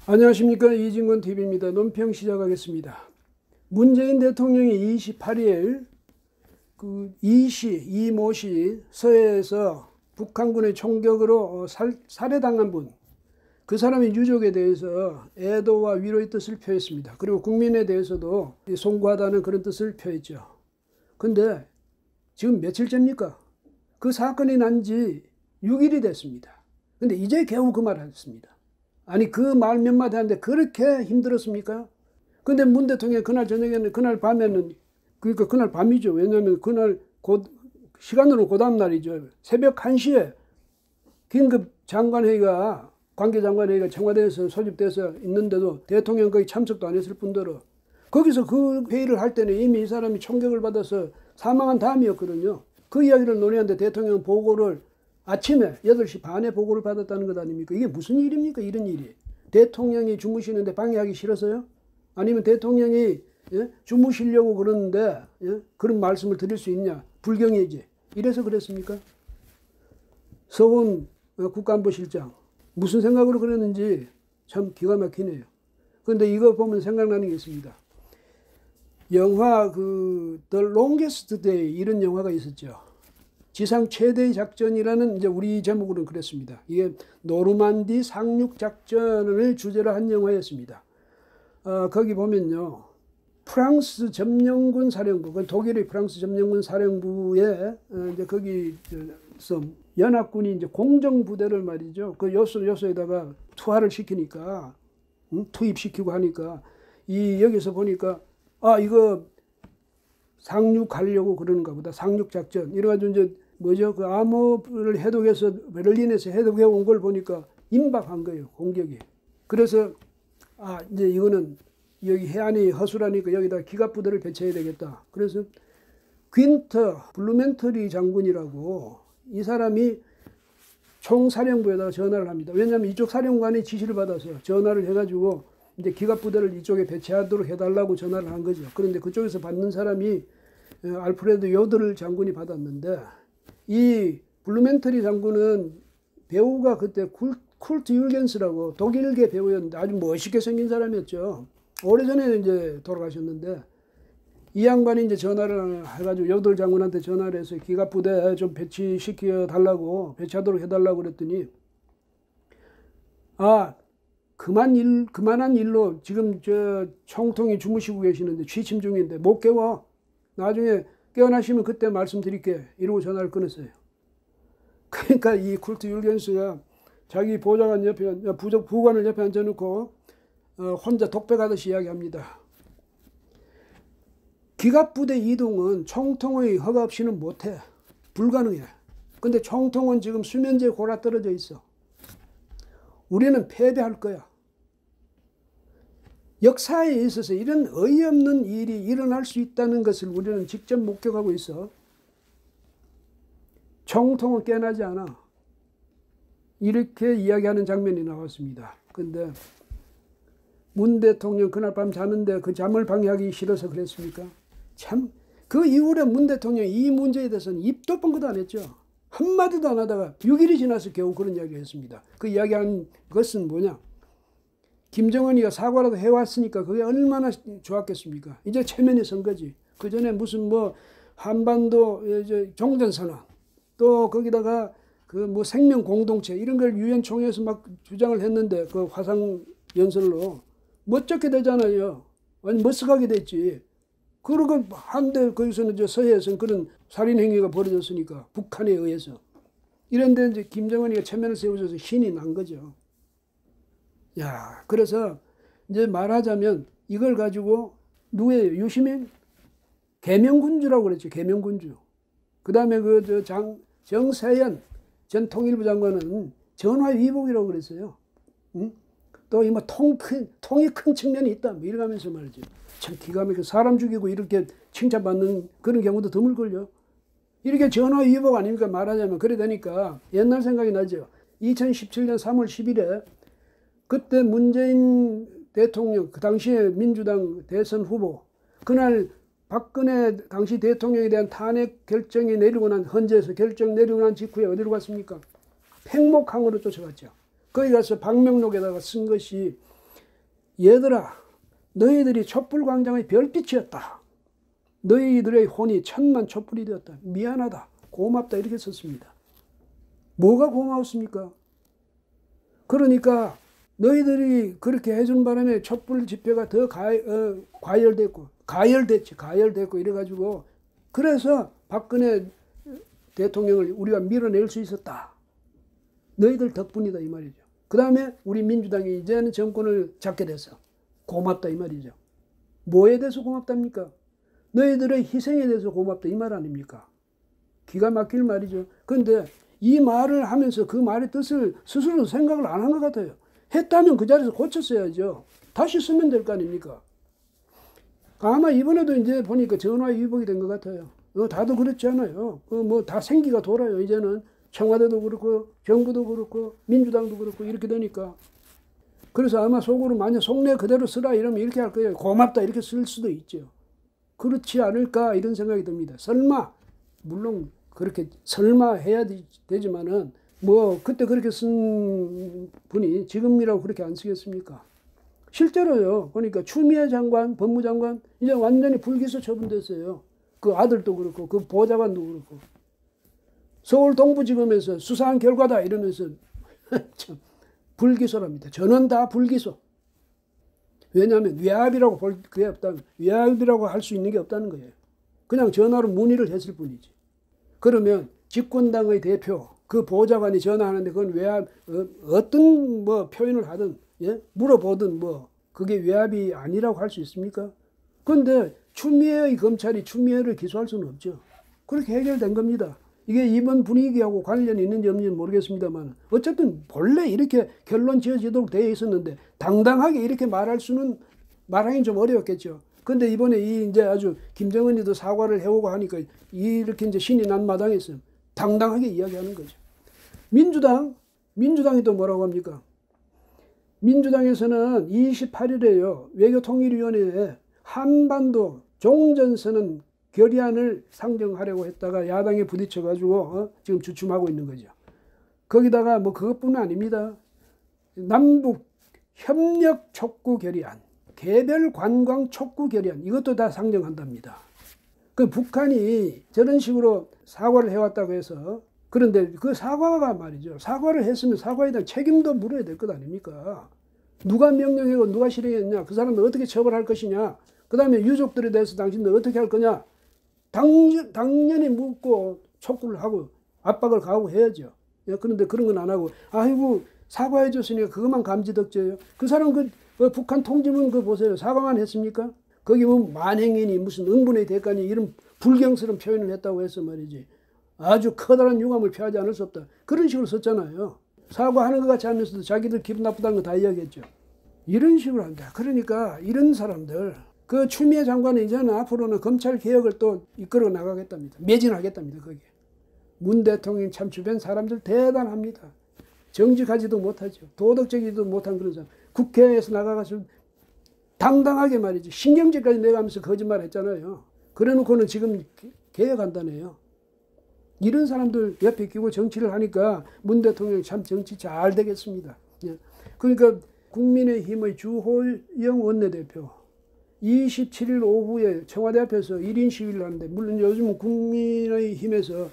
안녕하십니까, 이진권 TV입니다. 논평 시작하겠습니다. 문재인 대통령이 28일 이모시 서해에서 북한군의 총격으로 살해당한 분, 그 사람의 유족에 대해서 애도와 위로의 뜻을 표했습니다. 그리고 국민에 대해서도 송구하다는 그런 뜻을 표했죠. 근데 지금 며칠째입니까? 그 사건이 난 지 6일이 됐습니다. 근데 이제 겨우 그 말을 했습니다. 아니, 그 말 몇 마디 하는데 그렇게 힘들었습니까? 근데 문 대통령이 그날 저녁에는, 그날 밤에는, 그러니까 그날 밤이죠. 왜냐하면 그날 시간으로 그 다음날이죠. 새벽 1시에 긴급 장관회의가, 관계장관회의가 청와대에서 소집돼서 있는데도 대통령 거기 참석도 안 했을 뿐더러 거기서 그 회의를 할 때는 이미 이 사람이 총격을 받아서 사망한 다음이었거든요. 그 이야기를 논의하는데 대통령 보고를 아침에 8시 반에 보고를 받았다는 것 아닙니까? 이게 무슨 일입니까? 이런 일이. 대통령이 주무시는데 방해하기 싫어서요? 아니면 대통령이 주무시려고 그러는데 그런 말씀을 드릴 수 있냐? 불경이지. 이래서 그랬습니까? 서훈 국가안보실장 무슨 생각으로 그랬는지 참 기가 막히네요. 그런데 이거 보면 생각나는 게 있습니다. 영화 The Longest Day 이런 영화가 있었죠. 지상 최대의 작전이라는 이제 우리 제목으로는 그랬습니다. 이게 노르만디 상륙 작전을 주제로 한 영화였습니다. 거기 보면요, 프랑스 점령군 사령부, 독일의 프랑스 점령군 사령부에 이제 거기서 연합군이 이제 공정 부대를 말이죠. 그 요소에다가 투하를 시키니까, 투입시키고 하니까 여기서 보니까 이거 상륙하려고 그러는가 보다. 상륙 작전. 이래가지고 이제 그 암호를 해독해서 베를린에서 해독해 온 걸 보니까 임박한 거예요, 공격이. 그래서 이제 이거는 여기 해안이 허술하니까 여기다 기갑부대를 배치해야 되겠다. 그래서 퀸터 블루멘터리 장군이라고 이 사람이 총사령부에다가 전화를 합니다. 왜냐하면 이쪽 사령관이 지시를 받아서 전화를 해가지고 이제 기갑부대를 이쪽에 배치하도록 해달라고 전화를 한 거죠. 그런데 그쪽에서 받는 사람이 알프레드 요들 장군이 받았는데, 이 블루멘터리 장군은 배우가 그때 쿨트 율겐스라고 독일계 배우였는데 아주 멋있게 생긴 사람이었죠. 오래전에 이제 돌아가셨는데, 이 양반이 이제 전화를 해가지고 요들 장군한테 전화를 해서 기갑부대 좀 배치시켜 달라고, 배치하도록 해달라고 그랬더니, 그만한 일로 지금 총통이 주무시고 계시는데, 취침 중인데 못 깨워. 나중에 깨어나시면 그때 말씀드릴게. 이러고 전화를 끊었어요. 그러니까 이 쿨트 율겐스가 자기 보좌관 옆에, 부관을 옆에 앉혀놓고 혼자 독백하듯이 이야기합니다. 기갑부대 이동은 총통의 허가 없이는 못해. 불가능해. 근데 총통은 지금 수면제에 골아 떨어져 있어. 우리는 패배할 거야. 역사에 있어서 이런 어이없는 일이 일어날 수 있다는 것을 우리는 직접 목격하고 있어. 총통은 깨어나지 않아. 이렇게 이야기하는 장면이 나왔습니다. 근데 문 대통령 그날 밤 자는데 그 잠을 방해하기 싫어서 그랬습니까? 참, 그 이후에 문 대통령이 이 문제에 대해서는 입도 뻥긋 안 했죠. 한마디도 안 하다가 6일이 지나서 겨우 그런 이야기를 했습니다. 그 이야기한 것은 뭐냐? 김정은이가 사과라도 해왔으니까 그게 얼마나 좋았겠습니까? 이제 체면이 선 거지. 그 전에 무슨 한반도 종전선언, 또 거기다가 생명 공동체 이런 걸 유엔 총회에서 막 주장을 했는데 그 화상 연설로 멋쩍게 되잖아요. 아니 머쓱하게 됐지. 그러고 한데 거기서는 서해에서는 그런 살인 행위가 벌어졌으니까 북한에 의해서 이런데 이제 김정은이가 체면을 세워줘서 신이 난 거죠. 야, 그래서 이제 말하자면 이걸 가지고 누구예요? 유시민? 계명군주라고 그랬죠. 계명군주. 그 다음에 정세현 전 통일부 장관은 전화위복이라고 그랬어요. 응? 또 통이 큰 측면이 있다. 이러면서 말이죠. 참 기가 막히게 사람 죽이고 이렇게 칭찬받는 그런 경우도 드물걸요. 이렇게 전화위복 아닙니까? 말하자면. 그래 되니까 옛날 생각이 나죠. 2017년 3월 10일에 그때 문재인 대통령, 그 당시에 민주당 대선 후보, 그날 박근혜 당시 대통령에 대한 탄핵 결정이 내리고 난, 헌재에서 결정 내리고 난 직후에 어디로 갔습니까? 팽목항으로 쫓아갔죠. 거기 가서 방명록에다가 쓴 것이 얘들아, 너희들이 촛불광장의 별빛이었다. 너희들의 혼이 천만 촛불이 되었다. 미안하다. 고맙다. 이렇게 썼습니다. 뭐가 고마웠습니까? 그러니까 너희들이 그렇게 해준 바람에 촛불 집회가 더 가열됐고 이래가지고 그래서 박근혜 대통령을 우리가 밀어낼 수 있었다. 너희들 덕분이다 이 말이죠. 그 다음에 우리 민주당이 이제는 정권을 잡게 됐어. 고맙다 이 말이죠. 뭐에 대해서 고맙답니까? 너희들의 희생에 대해서 고맙다 이 말 아닙니까? 기가 막힐 말이죠. 그런데 이 말을 하면서 그 말의 뜻을 스스로 생각을 안 한 것 같아요. 했다면 그 자리에서 고쳤어야죠. 다시 쓰면 될 거 아닙니까? 아마 이번에도 이제 보니까 전화 위복이 된 것 같아요. 다도 그렇지 않아요. 뭐 다 생기가 돌아요. 이제는 청와대도 그렇고 정부도 그렇고 민주당도 그렇고 이렇게 되니까. 그래서 아마 속으로 만약 속내 그대로 쓰라 이러면 이렇게 할 거예요. 고맙다 이렇게 쓸 수도 있죠. 그렇지 않을까 이런 생각이 듭니다. 설마 물론 그렇게 설마 해야 되지만은 뭐 그때 그렇게 쓴 분이 지금이라고 그렇게 안 쓰겠습니까? 실제로요. 그러니까 추미애 장관, 법무장관 이제 완전히 불기소 처분됐어요. 그 아들도 그렇고 그 보좌관도 그렇고 서울 동부지검에서 수사한 결과다 이러면서 참 불기소랍니다. 전원 다 불기소. 왜냐하면 외압이라고 볼 게 없다는, 외압이라고 할 수 있는 게 없다는 거예요. 그냥 전화로 문의를 했을 뿐이지. 그러면 집권당의 대표, 그 보좌관이 전화하는데 그건 외압, 어떤 뭐 표현을 하든, 예? 물어보든 뭐, 그게 외압이 아니라고 할 수 있습니까? 그런데 추미애의 검찰이 추미애를 기소할 수는 없죠. 그렇게 해결된 겁니다. 이게 이번 분위기하고 관련이 있는지 없는지는 모르겠습니다만 어쨌든 본래 이렇게 결론 지어지도록 되어 있었는데 당당하게 이렇게 말하기는 좀 어려웠겠죠. 근데 이번에 이제 아주 김정은이도 사과를 해오고 하니까 이렇게 이제 신이 난 마당에서 당당하게 이야기하는 거죠. 민주당이 또 뭐라고 합니까? 민주당에서는 28일에요. 외교통일위원회에 한반도 종전선언 결의안을 상정하려고 했다가 야당에 부딪혀가지고 지금 주춤하고 있는 거죠. 거기다가 뭐 그것뿐만 아닙니다. 남북 협력 촉구 결의안, 개별 관광 촉구 결의안 이것도 다 상정한답니다. 그 북한이 저런 식으로 사과를 해왔다고 해서 그런데 그 사과가 말이죠. 사과를 했으면 사과에 대한 책임도 물어야 될 것 아닙니까? 누가 명령하고 누가 실행했냐? 그 사람을 어떻게 처벌할 것이냐? 그 다음에 유족들에 대해서 당신들 어떻게 할 거냐? 당연히 묻고 촉구를 하고 압박을 가하고 해야죠. 그런데 그런 건 안 하고 아이고 사과해 줬으니까 그것만 감지덕져요. 그 사람 북한 통지문 보세요. 사과만 했습니까? 거기 보면 만행이니 무슨 응분의 대가니 이런 불경스러운 표현을 했다고 해서 말이지. 아주 커다란 유감을 표하지 않을 수 없다. 그런 식으로 썼잖아요. 사과하는 것 같이 하면서도 자기들 기분 나쁘다는 거 다 이야기했죠. 이런 식으로 한다. 그러니까 이런 사람들 그 추미애 장관은 이제는 앞으로는 검찰 개혁을 또 이끌어 나가겠답니다. 매진하겠답니다. 거기에. 문 대통령 참 주변 사람들 대단합니다. 정직하지도 못하죠. 도덕적이지도 못한 그런 사람. 국회에서 나가가지고 당당하게 말이지. 신경질까지 내가면서 거짓말 했잖아요. 그래 놓고는 지금 개혁한다네요. 이런 사람들 옆에 끼고 정치를 하니까 문 대통령 참 정치 잘 되겠습니다. 그러니까 국민의힘의 주호영 원내대표 27일 오후에 청와대 앞에서 1인 시위를 하는데 물론 요즘 국민의힘에서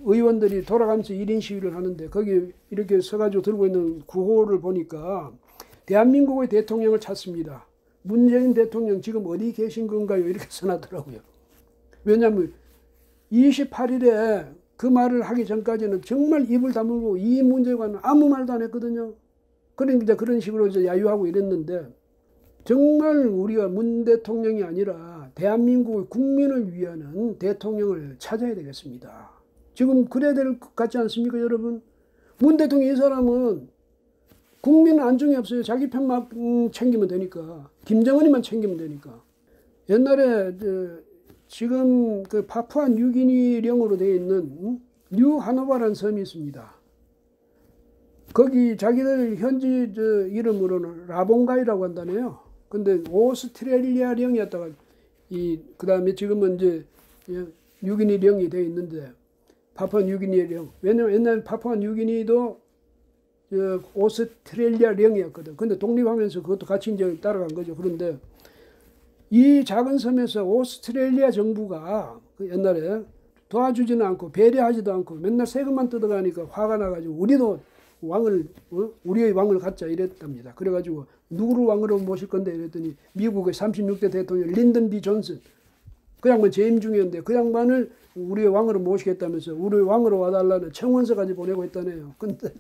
의원들이 돌아가면서 1인 시위를 하는데 거기 이렇게 서가지고 들고 있는 구호를 보니까 대한민국의 대통령을 찾습니다. 문재인 대통령 지금 어디 계신 건가요? 이렇게 써놨더라고요. 왜냐하면 28일에 그 말을 하기 전까지는 정말 입을 다물고 이 문제에 관한 아무 말도 안 했거든요. 그러니까 그런 식으로 이제 야유하고 이랬는데 정말 우리가 문 대통령이 아니라 대한민국의 국민을 위하는 대통령을 찾아야 되겠습니다. 지금 그래야 될 것 같지 않습니까, 여러분? 문 대통령 이 사람은 국민은 안중에 없어요. 자기 편만 챙기면 되니까. 김정은이만 챙기면 되니까. 옛날에 지금 그 파푸아 뉴기니령으로 되어 있는 뉴 하노바라는 섬이 있습니다. 거기 자기들 현지 이름으로는 라봉가이라고 한다네요. 근데 오스트레일리아령이었다가 그 다음에 지금은 이제 뉴기니령이 되어 있는데 파푸아 뉴기니령. 왜냐면 옛날 파푸아 뉴기니도 오스트레일리아령이었거든. 근데 독립하면서 그것도 같이 이제 따라간 거죠. 그런데 이 작은 섬에서 오스트레일리아 정부가 그 옛날에 도와주지는 않고 배려하지도 않고 맨날 세금만 뜯어가니까 화가 나가지고 우리도 우리의 왕을 갖자 이랬답니다. 그래가지고 누구를 왕으로 모실 건데 이랬더니 미국의 36대 대통령 린든 B 존슨, 그 양반 재임 중이었는데 그 양반을 우리의 왕으로 모시겠다면서 우리의 왕으로 와달라는 청원서까지 보내고 있다네요. 근데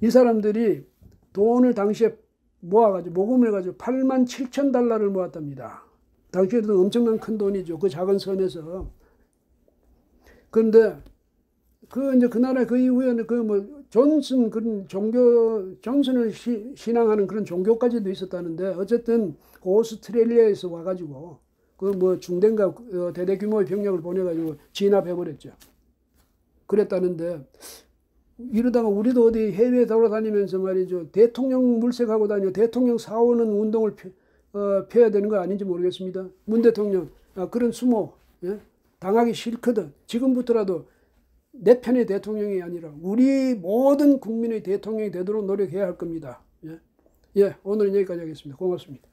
이 사람들이 돈을 당시에 모아가지고 모금을 해가지고 87,000달러를 모았답니다. 당시에도 엄청난 큰 돈이죠. 그 작은 섬에서. 그런데 이제 그 나라 그 이후에는 존슨 그런 존슨을 신앙하는 그런 종교까지도 있었다는데 어쨌든 그 오스트레일리아에서 와가지고 중대인가 대대 규모의 병력을 보내가지고 진압해버렸죠. 그랬다는데 이러다가 우리도 어디 해외에 돌아다니면서 말이죠. 대통령 물색하고 다니고 대통령 사오는 운동을 펴야 되는 거 아닌지 모르겠습니다. 문 대통령 그런 수모 당하기 싫거든. 지금부터라도 내 편의 대통령이 아니라 우리 모든 국민의 대통령이 되도록 노력해야 할 겁니다. 오늘은 여기까지 하겠습니다. 고맙습니다.